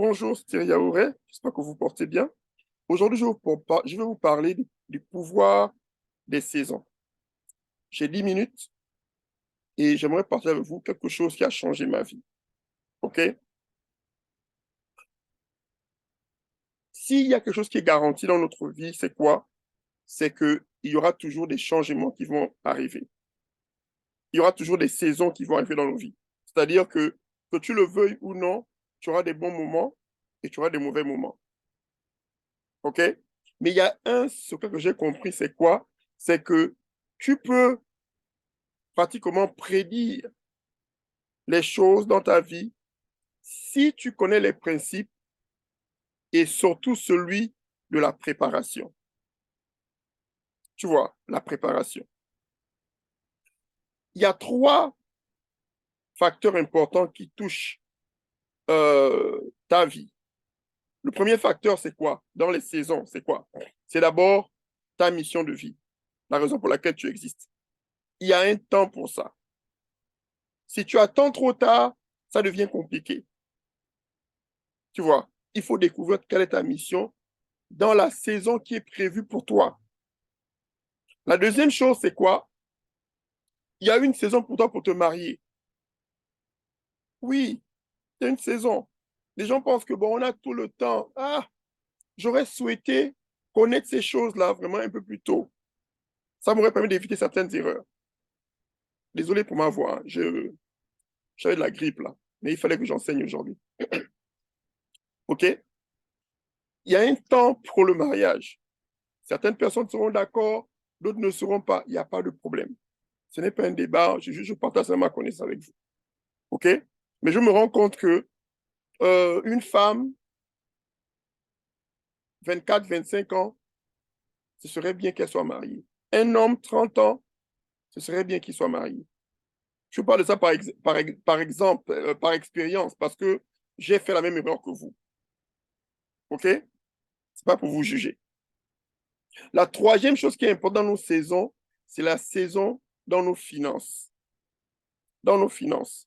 Bonjour, c'est Thierry Yaouré. J'espère que vous portez bien. Aujourd'hui, je vais vous parler du pouvoir des saisons. J'ai 10 minutes et j'aimerais partager avec vous quelque chose qui a changé ma vie. OK? S'il y a quelque chose qui est garanti dans notre vie, c'est quoi? C'est qu'il y aura toujours des changements qui vont arriver. Il y aura toujours des saisons qui vont arriver dans nos vies. C'est-à-dire que tu le veuilles ou non, tu auras des bons moments et tu auras des mauvais moments. OK? Mais il y a un secret que j'ai compris, c'est quoi? C'est que tu peux pratiquement prédire les choses dans ta vie si tu connais les principes et surtout celui de la préparation. Tu vois, la préparation. Il y a trois facteurs importants qui touchent ta vie. Le premier facteur, c'est quoi? Dans les saisons, c'est quoi? C'est d'abord ta mission de vie, la raison pour laquelle tu existes. Il y a un temps pour ça. Si tu attends trop tard, ça devient compliqué. Tu vois, il faut découvrir quelle est ta mission dans la saison qui est prévue pour toi. La deuxième chose, c'est quoi? Il y a une saison pour toi pour te marier. Oui, il y a une saison. Les gens pensent que, bon, on a tout le temps. Ah, j'aurais souhaité connaître ces choses-là vraiment un peu plus tôt. Ça m'aurait permis d'éviter certaines erreurs. Désolé pour ma voix, hein. J'avais de la grippe là, mais il fallait que j'enseigne aujourd'hui. OK? Il y a un temps pour le mariage. Certaines personnes seront d'accord, d'autres ne seront pas. Il n'y a pas de problème. Ce n'est pas un débat, je partage ma connaissance avec vous. OK? Mais je me rends compte que une femme, 24, 25 ans, ce serait bien qu'elle soit mariée. Un homme, 30 ans, ce serait bien qu'il soit marié. Je parle de ça par exemple, par expérience, parce que j'ai fait la même erreur que vous. OK? C'est pas pour vous juger. La troisième chose qui est importante dans nos saisons, c'est la saison dans nos finances. Dans nos finances.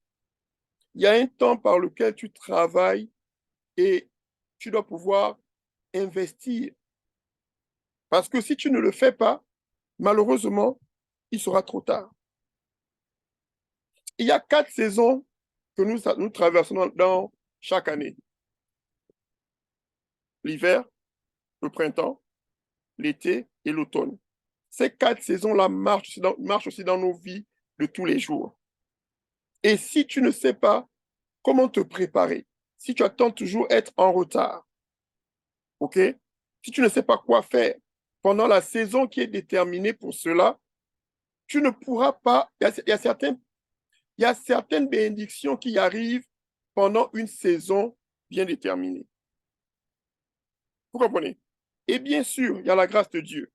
Il y a un temps par lequel tu travailles et tu dois pouvoir investir. Parce que si tu ne le fais pas, malheureusement, il sera trop tard. Il y a 4 saisons que nous traversons dans chaque année. L'hiver, le printemps, l'été et l'automne. Ces 4 saisons-là marchent aussi dans nos vies de tous les jours. Et si tu ne sais pas comment te préparer, si tu attends toujours être en retard, OK? Si tu ne sais pas quoi faire pendant la saison qui est déterminée pour cela, tu ne pourras pas. Il y a certaines bénédictions qui arrivent pendant une saison bien déterminée. Vous comprenez? Et bien sûr, il y a la grâce de Dieu.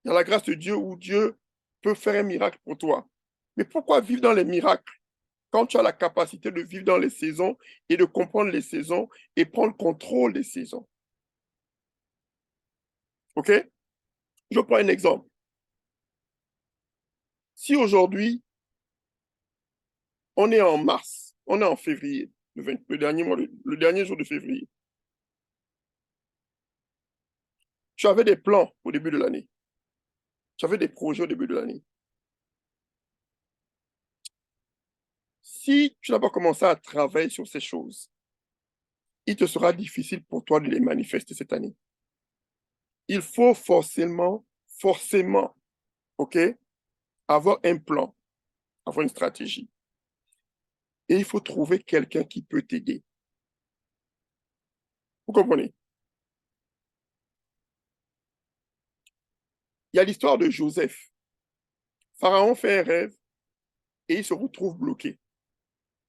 Il y a la grâce de Dieu où Dieu peut faire un miracle pour toi. Mais pourquoi vivre dans les miracles quand tu as la capacité de vivre dans les saisons et de comprendre les saisons et prendre contrôle des saisons? OK? Je prends un exemple. Si aujourd'hui, on est en mars, on est en février, le dernier jour de février, tu avais des plans au début de l'année, tu avais des projets au début de l'année. Si tu n'as pas commencé à travailler sur ces choses, il te sera difficile pour toi de les manifester cette année. Il faut forcément, OK, avoir un plan, avoir une stratégie. Et il faut trouver quelqu'un qui peut t'aider. Vous comprenez? Il y a l'histoire de Joseph. Pharaon fait un rêve et il se retrouve bloqué.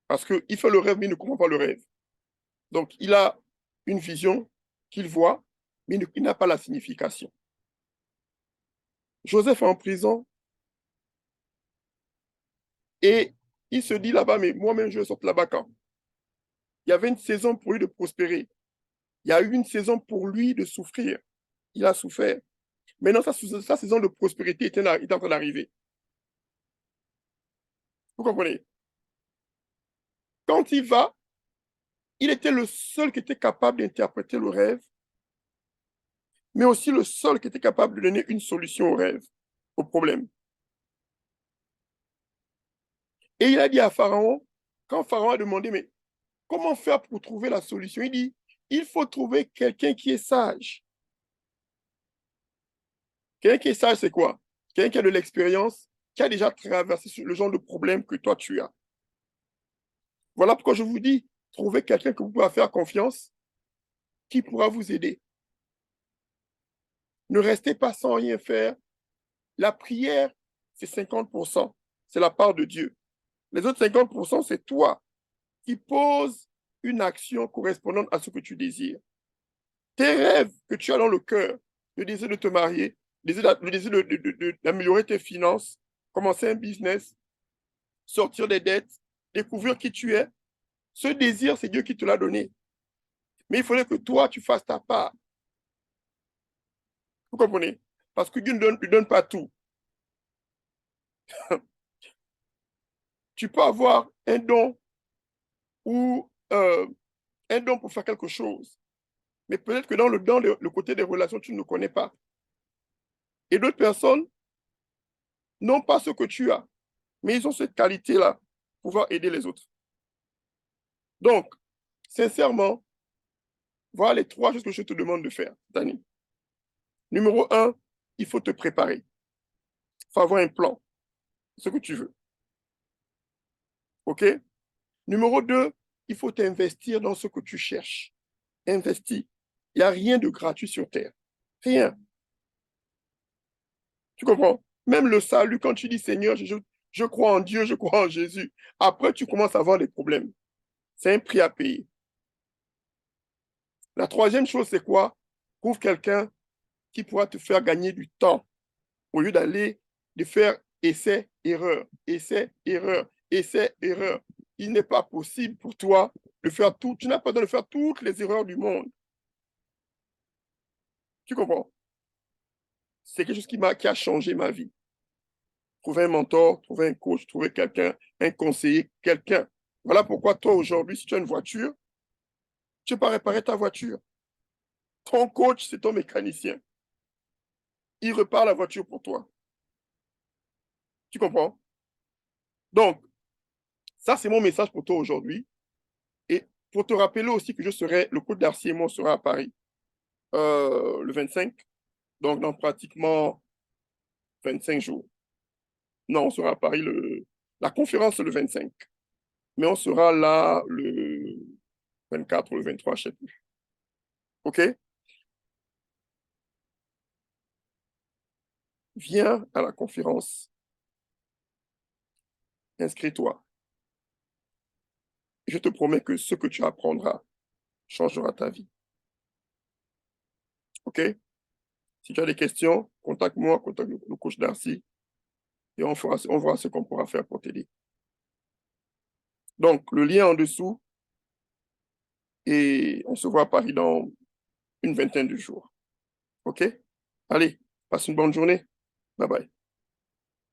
Parce qu'il fait le rêve, mais il ne comprend pas le rêve. Donc, il a une vision qu'il voit, mais il n'a pas la signification. Joseph est en prison et il se dit là-bas, mais moi-même, je vais sortir là-bas quand? Il y avait une saison pour lui de prospérer. Il y a eu une saison pour lui de souffrir. Il a souffert. Maintenant, sa saison de prospérité est en train d'arriver. Vous comprenez? Quand il va, Il était le seul qui était capable d'interpréter le rêve, mais aussi le seul qui était capable de donner une solution au rêve, au problème. Et il a dit à Pharaon, quand Pharaon a demandé, mais comment faire pour trouver la solution? Il dit, il faut trouver quelqu'un qui est sage. Quelqu'un qui est sage, c'est quoi? Quelqu'un qui a de l'expérience, qui a déjà traversé le genre de problème que toi tu as. Voilà pourquoi je vous dis, trouvez quelqu'un que vous pouvez faire confiance, qui pourra vous aider. Ne restez pas sans rien faire. La prière, c'est 50%. C'est la part de Dieu. Les autres 50%, c'est toi qui poses une action correspondante à ce que tu désires. Tes rêves que tu as dans le cœur, le désir de te marier, le désir d'améliorer tes finances, commencer un business, sortir des dettes, découvrir qui tu es, ce désir, c'est Dieu qui te l'a donné. Mais il faudrait que toi, tu fasses ta part. Vous comprenez? Parce que Dieu ne donne pas tout. Tu peux avoir un don ou un don pour faire quelque chose. Mais peut-être que dans le côté des relations, tu ne le connais pas. Et d'autres personnes n'ont pas ce que tu as, mais ils ont cette qualité-là, pouvoir aider les autres. Donc, sincèrement, voilà les 3 choses que je te demande de faire, Dani. Numéro 1, il faut te préparer. Il faut avoir un plan, ce que tu veux. OK? Numéro 2, il faut t'investir dans ce que tu cherches. Investis. Il n'y a rien de gratuit sur Terre. Rien. Tu comprends? Même le salut, quand tu dis Seigneur, je crois en Dieu, je crois en Jésus. Après, tu commences à avoir des problèmes. C'est un prix à payer. La troisième chose, c'est quoi? Trouve quelqu'un qui pourra te faire gagner du temps au lieu d'aller de faire essai, erreur, essai, erreur, essai, erreur. Il n'est pas possible pour toi de faire tout. Tu n'as pas besoin de faire toutes les erreurs du monde. Tu comprends? C'est quelque chose qui a changé ma vie. Trouver un mentor, trouver un coach, trouver quelqu'un, un conseiller, quelqu'un. Voilà pourquoi toi, aujourd'hui, si tu as une voiture, tu peux pas réparer ta voiture. Ton coach, c'est ton mécanicien. Il repart la voiture pour toi. Tu comprends? Donc, ça, c'est mon message pour toi aujourd'hui. Et pour te rappeler aussi que le coach Darcy et moi, sera à Paris le 25, donc dans pratiquement 25 jours. Non, on sera à Paris la conférence le 25, mais on sera là le 24 ou le 23, je ne sais plus. OK? Viens à la conférence, inscris-toi. Je te promets que ce que tu apprendras changera ta vie. OK? Si tu as des questions, contacte-moi, contacte le coach Darcy et on verra ce qu'on pourra faire pour t'aider. Donc, le lien en dessous et on se voit à Paris dans une vingtaine de jours. OK? Allez, passe une bonne journée. Bye bye.